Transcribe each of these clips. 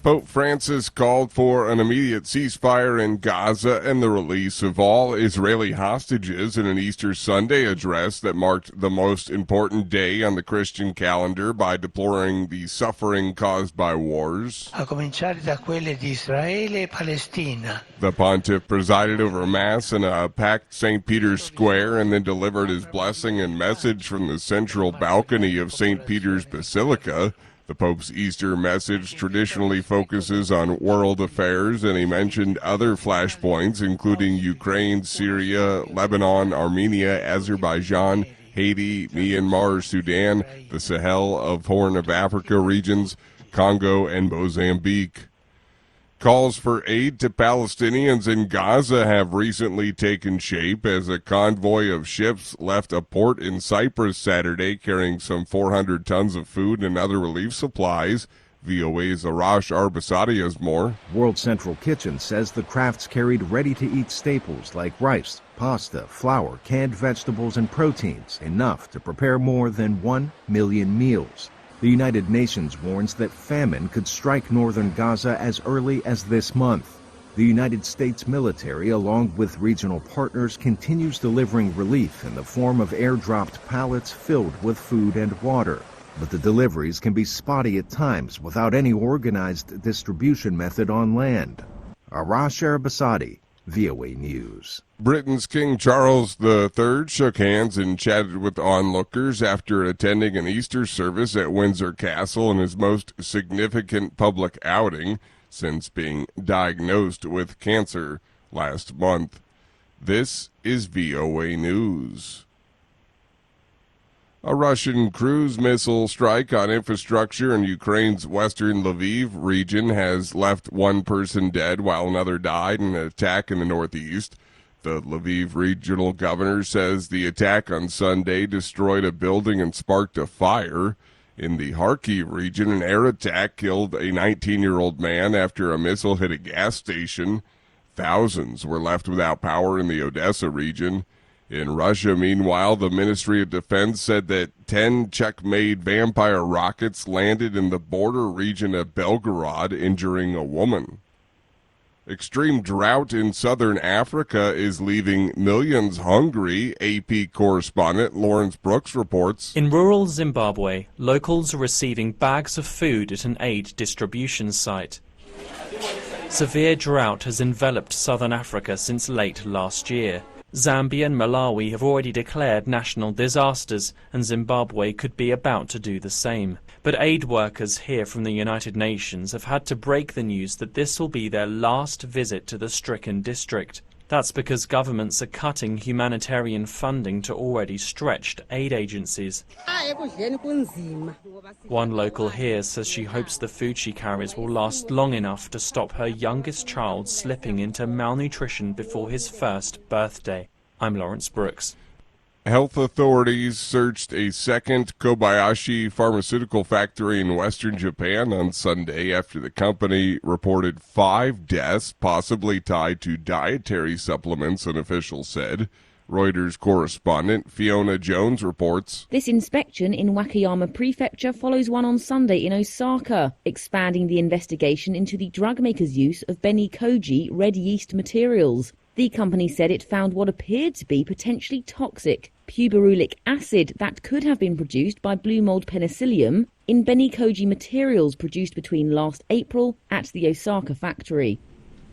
Pope Francis called for an immediate ceasefire in Gaza and the release of all Israeli hostages in an Easter Sunday address that marked the most important day on the Christian calendar by deploring the suffering caused by wars. A cominciare da quelle di Israele e Palestina. The pontiff presided over Mass in a packed St. Peter's Square and then delivered his blessing and message from the central balcony of St. Peter's Basilica. The Pope's Easter message traditionally focuses on world affairs, and he mentioned other flashpoints, including Ukraine, Syria, Lebanon, Armenia, Azerbaijan, Haiti, Myanmar, Sudan, the Sahel of Horn of Africa regions, Congo, and Mozambique. Calls for aid to Palestinians in Gaza have recently taken shape as a convoy of ships left a port in Cyprus Saturday carrying some 400 tons of food and other relief supplies. VOA's Arash Arbasadi has more. World Central Kitchen says the crafts carried ready-to-eat staples like rice, pasta, flour, canned vegetables, and proteins, enough to prepare more than 1 million meals. The United Nations warns that famine could strike northern Gaza as early as this month. The United States military, along with regional partners, continues delivering relief in the form of airdropped pallets filled with food and water. But the deliveries can be spotty at times without any organized distribution method on land. Arash Arbasadi, VOA News. Britain's King Charles III shook hands and chatted with onlookers after attending an Easter service at Windsor Castle in his most significant public outing since being diagnosed with cancer last month. This is VOA News. A Russian cruise missile strike on infrastructure in Ukraine's western Lviv region has left one person dead while another died in an attack in the northeast. The Lviv regional governor says the attack on Sunday destroyed a building and sparked a fire. In the Kharkiv region, an air attack killed a 19-year-old man after a missile hit a gas station. Thousands were left without power in the Odessa region. In Russia, meanwhile, the Ministry of Defense said that 10 Czech-made Vampire rockets landed in the border region of Belgorod, injuring a woman. Extreme drought in southern Africa is leaving millions hungry, AP correspondent Lawrence Brooks reports. In rural Zimbabwe, locals are receiving bags of food at an aid distribution site. Severe drought has enveloped southern Africa since late last year. Zambia and Malawi have already declared national disasters, and Zimbabwe could be about to do the same. But aid workers here from the United Nations have had to break the news that this will be their last visit to the stricken district. That's because governments are cutting humanitarian funding to already stretched aid agencies. One local here says she hopes the food she carries will last long enough to stop her youngest child slipping into malnutrition before his first birthday. I'm Lawrence Brooks. Health authorities searched a second Kobayashi pharmaceutical factory in western Japan on Sunday after the company reported 5 deaths, possibly tied to dietary supplements, an official said. Reuters correspondent Fiona Jones reports. This inspection in Wakayama Prefecture follows one on Sunday in Osaka, expanding the investigation into the drug maker's use of Benikoji red yeast materials. The company said it found what appeared to be potentially toxic puberulic acid that could have been produced by blue mold penicillium in Benikoji materials produced between last April at the Osaka factory.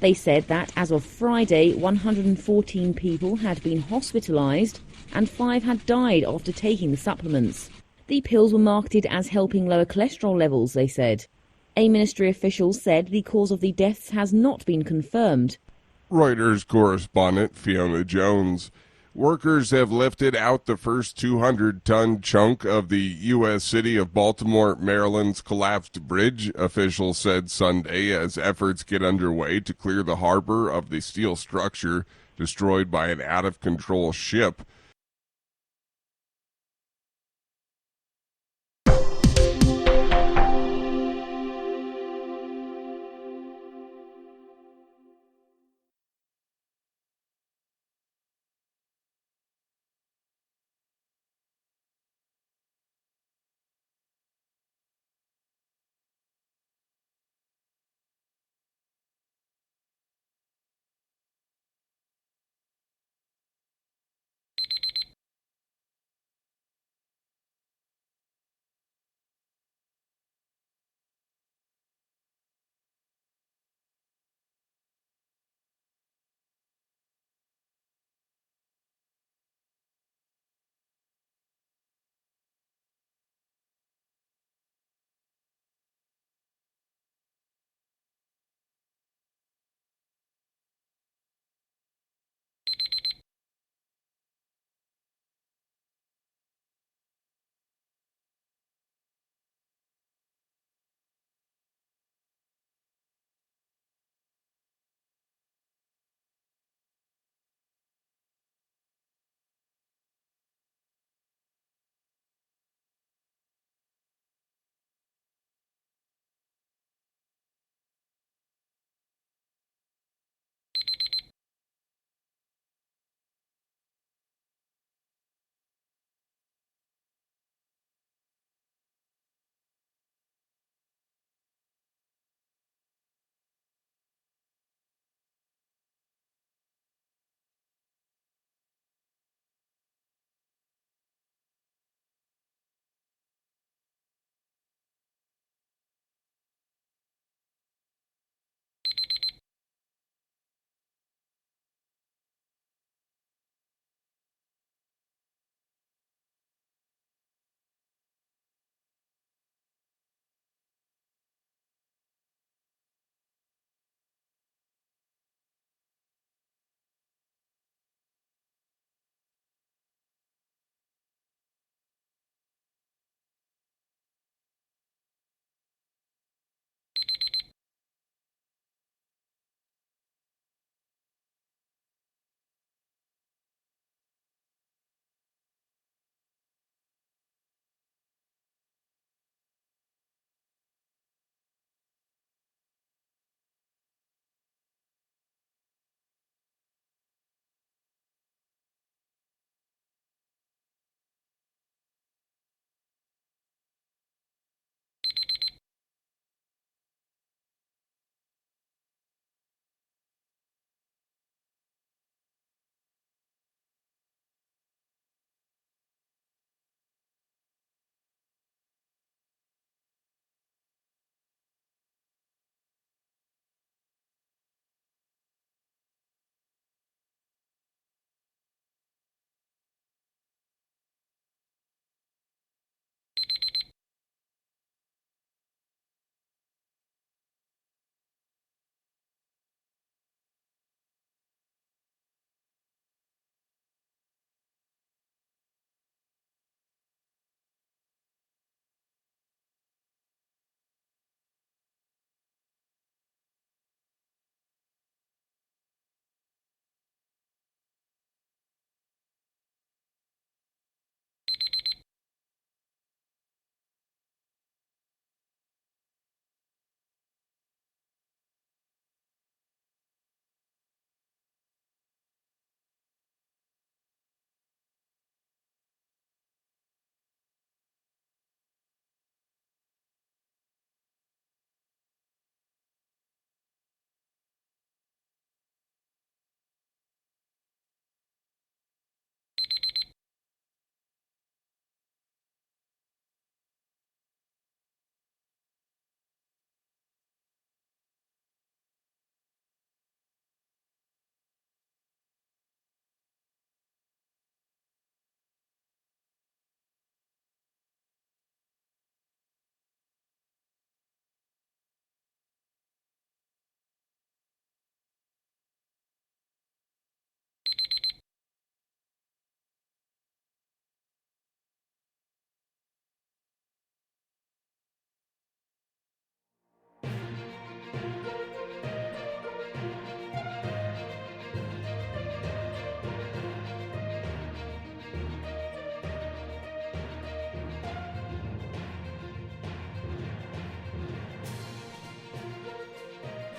They said that as of Friday, 114 people had been hospitalized and 5 had died after taking the supplements. The pills were marketed as helping lower cholesterol levels, they said. A ministry official said the cause of the deaths has not been confirmed. Reuters correspondent Fiona Jones. Workers have lifted out the first 200-ton chunk of the U.S. city of Baltimore, Maryland's collapsed bridge, officials said Sunday, as efforts get underway to clear the harbor of the steel structure destroyed by an out-of-control ship.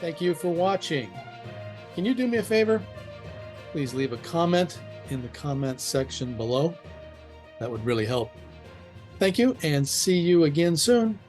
Thank you for watching. Can you do me a favor? Please leave a comment in the comments section below. That would really help. Thank you, and see you again soon.